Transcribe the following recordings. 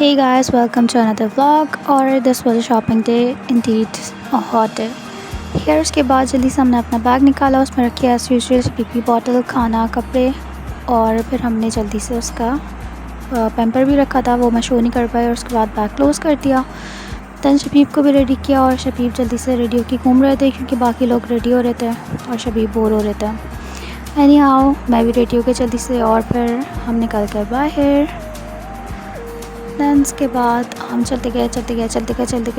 Hey guys, welcome to another vlog. और this was a shopping day, indeed a hot day. Here उसके बाद जल्दी से हमने अपना बैग निकाला, उसमें रखी एज यूजुअल पीपी बॉटल, खाना, कपड़े और फिर हमने जल्दी से उसका पैम्पर भी रखा था, वो मैं शो नहीं कर पाई और उसके बाद बैग क्लोज़ कर दिया। दैन शबीब को भी रेडी किया और शबीब जल्दी से रेडी होकर घूम रहे थे क्योंकि बाकी लोग रेडी हो रहे थे और शबीब बोर हो रहे थे। एनी हाउ मैं भी रेडी हो गई जल्दी से और फिर हम निकल गए बाहर। दैन उसके बाद हम चलते गए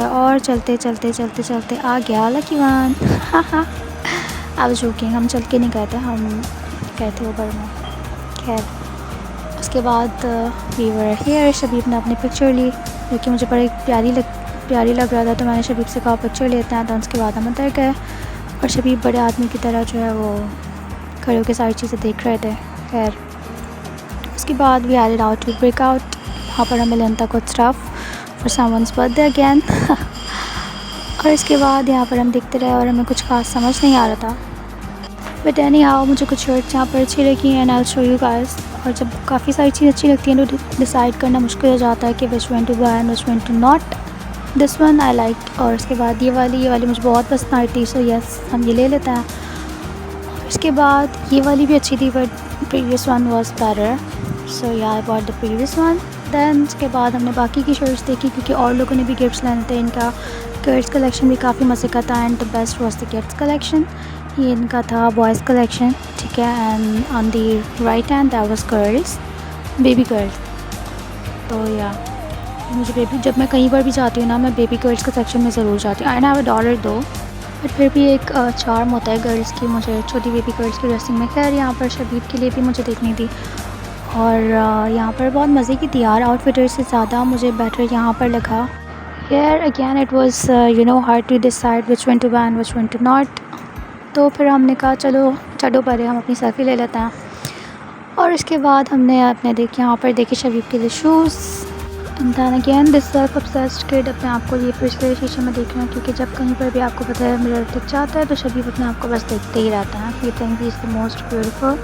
और चलते आ गया लकी वन। अब जोकिंग, हम चल के नहीं गए थे, हम गए थे ऊबर में। खैर उसके बाद वीवर हेयर, शबीब ने अपनी पिक्चर ली जो कि मुझे बड़ी प्यारी लग रहा था, तो मैंने शबीब से कहा पिक्चर लेते हैं। तो उसके बाद हम अंदर गए और शबीब बड़े आदमी की तरह जो है वो खड़े होकर सारी चीज़ें देख रहे थे। खैर उसके बाद we had out to break out. वहाँ पर हमें लेना था कुछ stuff for someone's birthday again. और इसके बाद यहाँ पर हम देखते रहे और हमें कुछ खास समझ नहीं आ रहा था, बट एनी हाउ मुझे कुछ शर्ट्स यहाँ पर अच्छी लगी and I will show you guys. और जब काफ़ी सारी चीज़ें अच्छी लगती हैं तो डिसाइड करना मुश्किल हो जाता है कि which one to buy and which one to not. This one I like. और इसके बाद ये वाली मुझे बहुत पसंद आई थी, सो यस हम ये ले लेते हैं। और इसके बाद ये वाली भी अच्छी थी but previous one was better, so yeah I bought the previous one. Then उसके बाद हमने बाकी की शर्ट्स देखी क्योंकि और लोगों ने भी गिफ्ट्स लेने थे। इनका गर्ल्स कलेक्शन भी काफ़ी मज़े का था and the best was the gifts collection. ये इनका था बॉयज़ कलेक्शन, ठीक है, and on the right hand that was girls, baby girls. तो या मुझे बेबी, जब मैं कहीं पर भी जाती हूँ ना, मैं बेबी गर्ल्स के सेक्शन में ज़रूर जाती हूँ। आई हैव अ डॉटर दो, बट फिर भी एक चार्म होता है गर्ल्स की, मुझे छोटी बेबी गर्ल्स की ड्रेसिंग में। खैर यहाँ पर शबीब के लिए भी मुझे देखनी थी और यहाँ पर बहुत मज़े की थी यार। आउटफिटर से ज़्यादा मुझे बेटर यहाँ पर लगा। Here again it was hard to decide which one to buy and which one to not. तो फिर हमने कहा चलो पहले हम अपनी सेल्फी ले लेते हैं। और इसके बाद हमने अपने यहाँ पर देखे शबीब के लिए shoes and then again this self obsessed kid अपने आप को ये फिर से शीशे में देख रहे हैं क्योंकि जब कहीं पर भी आपको पता है मिरर दिख जाता है तो शबीब अपने आप को बस देखते ही रहता है। He think he is the most beautiful,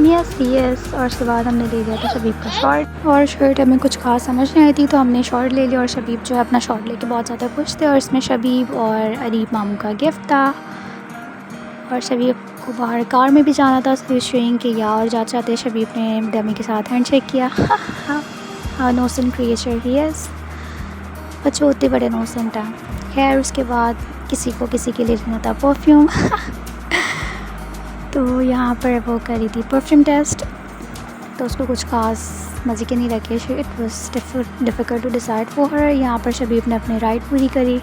yes. और उसके बाद हमने ले लिया था शबीब का शॉर्ट, और शर्ट हमें कुछ खास समझ नहीं आई थी तो हमने शॉर्ट ले लिया। और शबीब जो है अपना शॉर्ट लेके बहुत ज़्यादा खुश थे और इसमें शबीब और अरीब मामू का गिफ्ट था। और शबीब को बाहर कार में भी जाना था, उसकी शोइंग के या और जाते जाते शबीब ने डमी के साथ हैंड शेक किया। हाँ नोसेंट क्रिएचर ही यस, बच्चे होते बड़े नोसेंट हैं। खैर उसके बाद किसी को किसी के लिए लेना था परफ्यूम। तो यहाँ पर वो करी थी परफ्यूम टेस्ट, तो उसको कुछ खास मज़े के नहीं लगे। It was difficult to decide for her. यहाँ पर शबीब ने अपनी राइड पूरी करी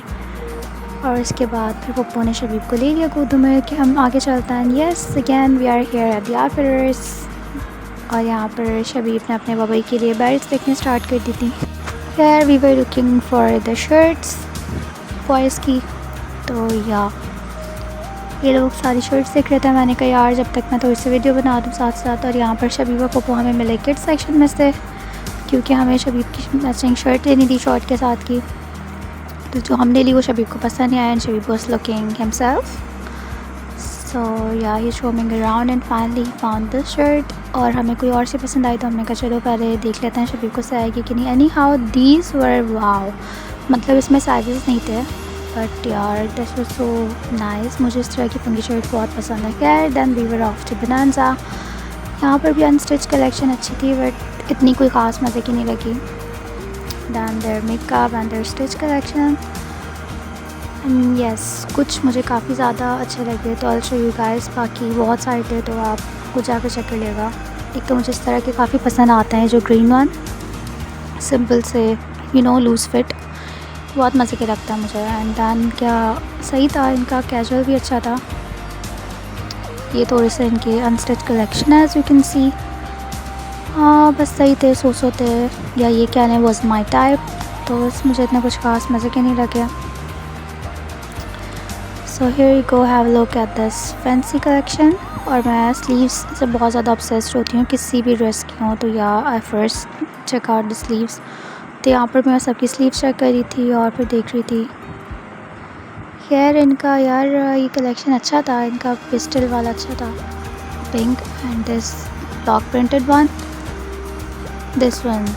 और इसके बाद फिर पप्पू ने शबीब को ले लिया गोदों में कि हम आगे चलते हैं। Yes again we are here at the outfitters. और यहाँ पर शबीब ने अपने बाबा के लिए बेल्ट देखने स्टार्ट कर दी थी। खैर we were looking for the shirts boys की, तो या ये लोग सारी शर्ट्स देख रहे थे। मैंने कहा यार जब तक मैं थोड़ी सी वीडियो बना दूँ साथ साथ। और यहाँ पर शबीब और पप्पू हमें मिले किड्स सेक्शन में से क्योंकि हमें शबीब की मैचिंग शर्ट लेनी थी शॉर्ट के साथ की, तो जो हमने ली वो शबीब को पसंद नहीं आया and Shabeeb was looking himself, so yeah he showing around and finally found this shirt. और हमें कोई और सी पसंद आई तो हमने कहा चलो पहले देख लेते हैं शबीब को से आएगी कि नहीं। Any how these were wow, मतलब इसमें साइजेस नहीं थे बट यार दिस वाज सो नाइस। मुझे इस तरह की फंगी शर्ट बहुत पसंद है। खैर then we were off to bonanza. यहाँ पर भी अनस्टिच कलेक्शन अच्छी थी बट इतनी कोई ख़ास मज़े की नहीं लगी। Then there makeup and there stitch collection and yes कुछ मुझे काफ़ी ज़्यादा अच्छे लगे, तो आई शो यू गाइस। बाकी बहुत सारे थे तो आप कुछ जाकर चेक कर लेगा। एक तो मुझे इस तरह के काफ़ी पसंद आते हैं जो ग्रीन वन सिंपल से लूज़ फिट, बहुत मज़े के लगता है मुझे। एंड दैन क्या सही था, इनका कैजुअल भी अच्छा था। ये थोड़े से इनके अनस्टिच कलेक्शन है एज यू कैन सी। हाँ बस सही थे, सो थे, या ये क्या नहीं वॉज माई टाइप, तो बस मुझे इतना कुछ खास मज़े के नहीं लगे। So here you go have a look at this fancy collection. और मैं स्लीव्स से बहुत ज़्यादा ऑब्सेस्ड होती हूँ किसी भी ड्रेस की हूँ, तो या I first check out the sleeves. तो यहाँ पर मैं सबकी स्लीव्स चेक करी थी और फिर देख रही थी। खैर इनका यार ये कलेक्शन अच्छा था, इनका पिस्टल वाला अच्छा था, pink and this block printed one, this one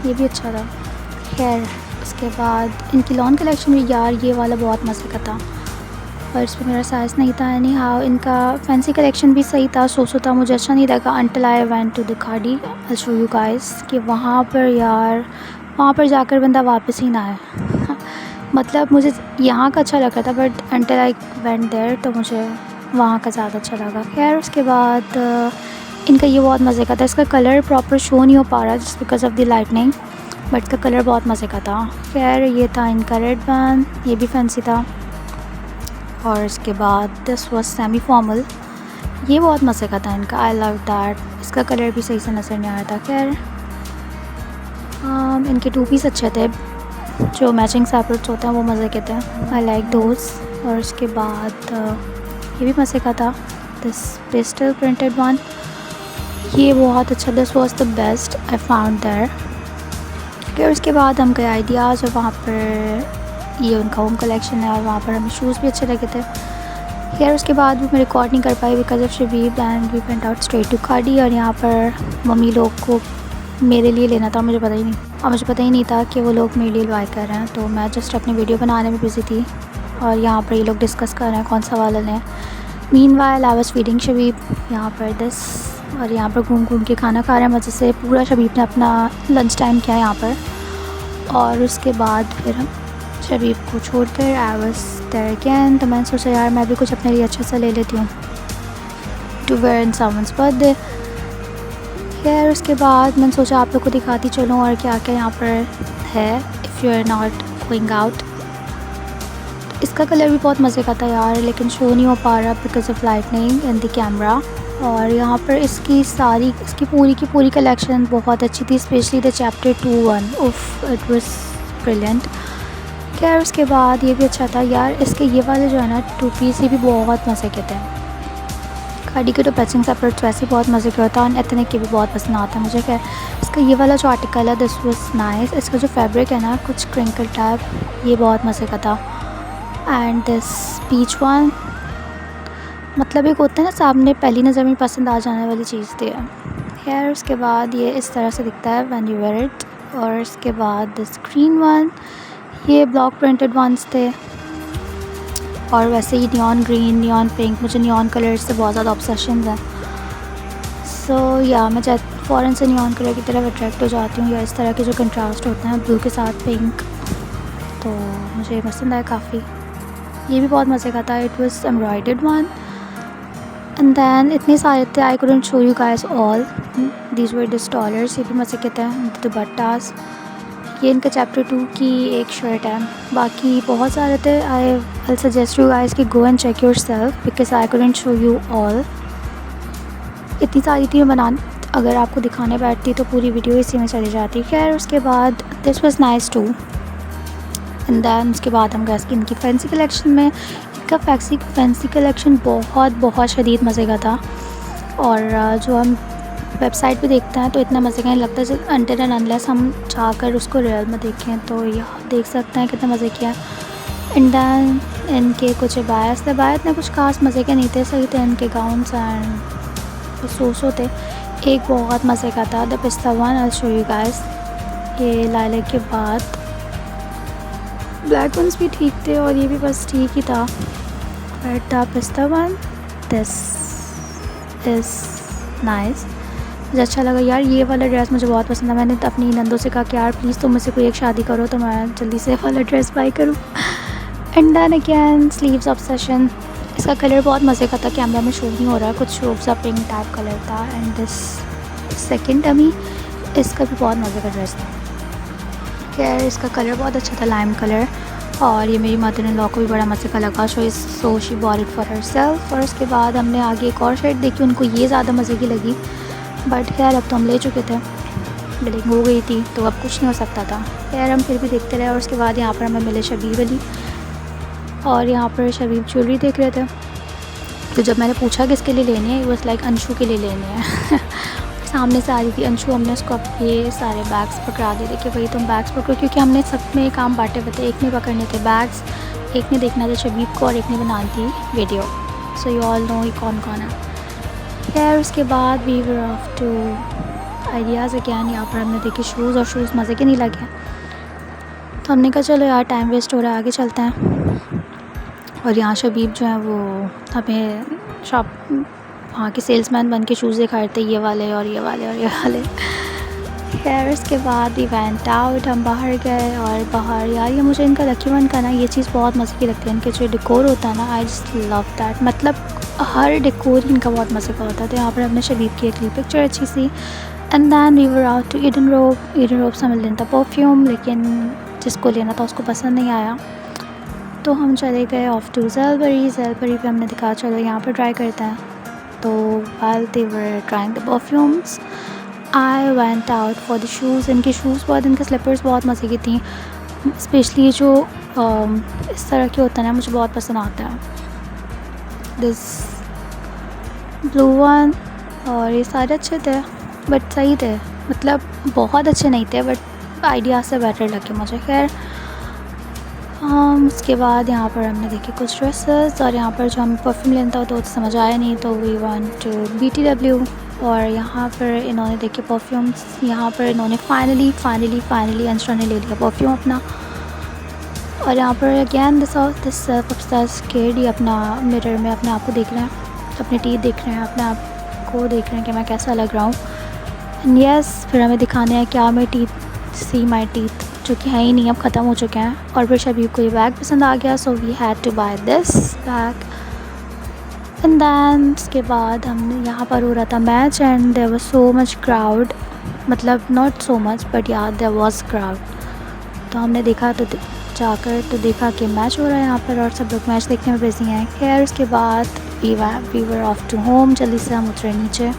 ये भी अच्छा था। खैर उसके बाद इनकी लॉन कलेक्शन भी यार ये वाला बहुत मज़े का था, पर इस पर मेरा साइज़ नहीं था। एनी हाउ इनका फैंसी कलेक्शन भी सही था, सो था, मुझे अच्छा नहीं लगा until I went to the Khadi. I show you guys कि वहाँ पर यार वहाँ पर जाकर बंदा वापस ही ना आए मतलब मुझे यहाँ का अच्छा लगा था, but until I went there तो मुझे वहाँ का ज़्यादा अच्छा लगा। खैर उसके बाद इनका ये बहुत मज़े का था, इसका कलर प्रॉपर शो नहीं हो पा रहा just because of the lightning, but इसका कलर बहुत मज़े का था। खैर ये था इनका रेड वन, ये भी फैंसी था। और इसके बाद दिस वाज सेमी फॉर्मल, ये बहुत मज़े का था इनका, आई लव दैट। इसका कलर भी सही से नज़र नहीं आ रहा था। खैर इनके टू पीस अच्छे थे, जो मैचिंग सैपरेट्स होते हैं वो मज़े के थे, आई लाइक दोज। और उसके बाद ये भी मज़े का था, दिस पेस्टल प्रिंटेड वन, ये बहुत अच्छा, this was the best I found there. फिर उसके बाद हम गए आइडियाज़ और वहाँ पर ये उनका होम कलेक्शन है और वहाँ पर हमें शूज़ भी अच्छे लगे थे। खैर उसके बाद भी मैं रिकॉर्ड नहीं कर पाई because of Shabib and we went out straight to Khadi. और यहाँ पर मम्मी लोग को मेरे लिए लेना था, मुझे पता ही नहीं, और मुझे पता ही नहीं था कि वो लोग मेरे लिए बाय कर रहे हैं, तो मैं जस्ट अपनी वीडियो बनाने में बिज़ी थी और यहाँ पर ये लोग डिस्कस कर रहे हैं कौन सा वाला लें। Meanwhile I was feeding Shabib यहाँ पर दिस, और यहाँ पर घूम घूम के खाना खा रहे हैं मज़े से। पूरा शबीब ने अपना लंच टाइम किया यहाँ पर। और उसके बाद फिर हम शबीब को छोड़कर आई वाज देयर अगेन, तो मैंने सोचा यार मैं भी कुछ अपने लिए अच्छा सा ले लेती हूँ to wear in someone's birthday. खैर उसके बाद मैंने सोचा आप लोग को दिखाती चलूँ और क्या क्या यहाँ पर है if you are not going out. इसका कलर भी बहुत मज़े का था यार, लेकिन शो नहीं हो पा रहा because of lightning in the camera. और यहाँ पर इसकी पूरी की पूरी कलेक्शन बहुत अच्छी थी, स्पेशली द चैप्टर 2-1, उफ इट वाज ब्रिलियंट। खैर उसके बाद ये भी अच्छा था यार, इसके ये वाले जो है ना टू पीस ये भी बहुत मज़े के थे। खाड़ी के तो पैचिंग सैपरेट्स वैसे ही बहुत मज़े के होता है और एथनिक के भी बहुत पसंद आता है मुझे। खैर इसका ये वाला जो आर्टिकल है दिस वाज नाइस, इसका जो फैब्रिक है ना कुछ क्रिंकल टाइप, ये बहुत मज़े का था। एंड दिस पीच वन, मतलब एक होता है ना सामने पहली नज़र में पसंद आ जाने वाली चीज़ थी। खैर उसके बाद ये इस तरह से दिखता है व्हेन यू वेयर इट। और इसके बाद दिस ग्रीन वन, ये ब्लॉक प्रिंटेड वंस थे, और वैसे ही नियॉन ग्रीन, नियॉन पिंक, मुझे नियॉन कलर्स से बहुत ज़्यादा ऑब्सेशन है। सो या मैं फ़ौरन से नियॉन कलर की तरफ अट्रैक्ट हो जाती हूँ, या इस तरह के जो कंट्रास्ट होते हैं ब्लू के साथ पिंक, तो मुझे पसंद आया काफ़ी। ये भी बहुत मज़े का था, it was embroidered one. And then इतने सारे थे, I couldn't show you guys all, these were the dollars, ये भी मज़े के थे। दुपट्टास, ये इनका चैप्टर 2 की एक शर्ट है, बाकी बहुत सारे थे। I will suggest you guys कि go and check yourself because I couldn't show you all, इतनी सारी थी मैं अगर आपको दिखाने बैठती तो पूरी वीडियो इसी में चली जाती। खैर उसके बाद this was nice too. And then उसके बाद हम गए इनकी फैंसी कलेक्शन में। इनका फैंसी कलेक्शन बहुत बहुत शदीद मज़े का था, और जो हम वेबसाइट पे देखते हैं तो इतना मज़े का नहीं लगता अंटिल एंड अनलेस हम जाकर उसको रियल में देखें, तो यह देख सकते हैं कितने मज़े किया। एंड दैन इनके कुछ बायत ने कुछ खास मज़े के नहीं थे, सही थे इनके गाउन्स एंड सोसो थे। एक बहुत मज़े का था द पिस्ता one, I show you guys, ये लाइलैक के बाद ब्लैक वंस भी ठीक थे और ये भी बस ठीक ही था, बट द पिस्ता वन दिस इज़ नाइस, मुझे अच्छा लगा यार। ये वाला ड्रेस मुझे बहुत पसंद है, मैंने तो अपनी नंदों से कहा कि यार प्लीज़ तुम मुझसे कोई एक शादी करो तो मैं जल्दी से वाला ड्रेस बाई करूँ। And then again sleeves obsession, इसका कलर बहुत मज़े का था, कैमरा में शो नहीं हो रहा, कुछ शोब सा पिंक टाइप कलर था। एंड दिस सेकंड डमी, इसका भी बहुत मज़े का ड्रेस था। खैर इसका कलर बहुत अच्छा था, लाइम कलर, और ये मेरी मदर इन लॉ को भी बड़ा मज़े का लगा, so she bought it for herself. और उसके बाद हमने आगे एक और शर्ट देखी, उनको ये ज़्यादा मज़े की लगी, बट खैर अब तो हम ले चुके थे, बिलिंग हो गई थी तो अब कुछ नहीं हो सकता था। खैर हम फिर भी देखते रहे। और उसके बाद यहाँ पर हमें मिले शबीब अली, और यहाँ पर शबीब ज्वेलरी देख रहे थे, तो जब मैंने पूछा कि किसके लिए लेनी है, वो लाइक अंशु के लिए लेनी है। सामने से आ रही थी अंशु, हमने उसको अब ये सारे बैग्स पकड़ा दिए थे कि भाई तुम बैग्स पकड़ो, क्योंकि हमने सब में काम बांटे हुए थे, एक ने पकड़ने थे बैग्स, एक ने देखना था शबीब को, और एक ने बनानी थी video. So you all know ये कौन कौन है। खैर उसके बाद we were off to ideas again, यहाँ पर हमने देखे शूज़, और शूज़ मज़े के नहीं लगे। तो हमने कहा चलो यार टाइम वेस्ट हो रहा है, आगे चलते हैं। और यहाँ शबीब जो है वो हमें शॉप वहाँ के सेल्समैन बन के शूज़ दिखा रहे थे, ये वाले और ये वाले और ये वाले। खैर उसके बाद वी वेंट आउट, हम बाहर गए। और बाहर यार ये मुझे इनका लकी वन का ना ये चीज़ बहुत मज़े की लगती है, इनके जो डेकोर होता है ना, आई जस्ट लव दैट। मतलब हर डेकोर इनका बहुत मज़े का होता है। तो यहाँ पर हमने शबीब की एक ली पिक्चर अच्छी सी। And then we were out to Eden Robe से हमें लेना था परफ्यूम, लेकिन जिसको लेना था उसको पसंद नहीं आया, तो हम चले गए ऑफ टू ज़ेलबरी पे हमने दिखा चलो यहाँ पर ट्राई करते हैं। तो while they were trying the perfumes I went out for the shoes. इनके शूज़ बहुत, इनके स्लीपर्स बहुत मज़े की थी, स्पेशली जो इस तरह के होता है ना, मुझे बहुत पसंद आता है, दिस ब्लू वन। और ये सारे अच्छे थे बट सही थे, मतलब बहुत अच्छे नहीं थे बट आइडिया से बेटर लगे मुझे। खैर उसके बाद यहाँ पर हमने देखे कुछ ड्रेसेस, और यहाँ पर जो हमें परफ्यूम लेना था तो समझ आया नहीं, तो वी वांट टू BTW। और यहाँ पर इन्होंने देखे परफ्यूम्स, यहाँ पर इन्होंने फाइनली अंशरा ने ले लिया परफ्यूम अपना। और यहाँ पर again this self obsessed kid, ये अपना मिरर में अपने आप को देख रहे हैं, अपने टीथ देख रहे हैं, अपने आप को देख रहे हैं कि मैं कैसा लग रहा हूँ। एंड यस, फिर हमें दिखाने हैं क्या मैं टीथ, सी माई टीथ, जो कि है ही नहीं, अब ख़त्म हो चुके हैं। और फिर शबीब को ये बैग पसंद आ गया, so we had to buy this bag. And then उसके बाद हमने यहाँ पर हो रहा था match, and there was so much crowd, मतलब not so much but yeah there was crowd. तो हमने देखा तो जाकर तो देखा कि मैच हो रहा है यहाँ पर, और सब लोग मैच देखने में बिजी हैं। खैर उसके बाद we were off to home, जल्दी से हम उतरे नीचे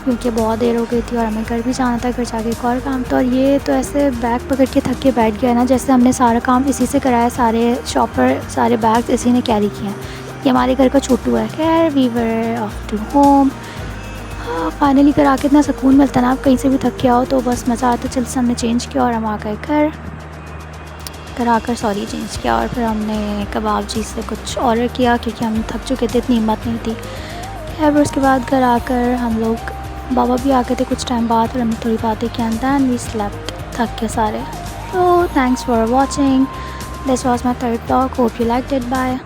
क्योंकि बहुत देर हो गई थी और हमें घर भी जाना था, घर जाके एक और काम था। और ये तो ऐसे बैग पकड़ के थक के बैठ गया ना, जैसे हमने सारा काम इसी से कराया, सारे शॉपर सारे बैग्स इसी ने कैरी किए हैं, ये हमारे घर का छोटू है। खैर we were off to home, finally घर आके इतना सुकून मिलता ना, आप कहीं से भी थक के आओ तो बस मज़ा आता। जल्दी से हमने चेंज किया और हम आ गए घर आकर चेंज किया, और फिर हमने कबाब जी से कुछ ऑर्डर किया क्योंकि हम थक चुके थे, इतनी हिम्मत नहीं थी। खैर उसके बाद घर आकर हम लोग, बाबा भी आ गए थे कुछ टाइम बाद, और हमने थोड़ी बातें की एंड देन वी स्लेप्ट, थक के सारे। तो thanks for watching, this was my third vlog, hope you liked it, bye.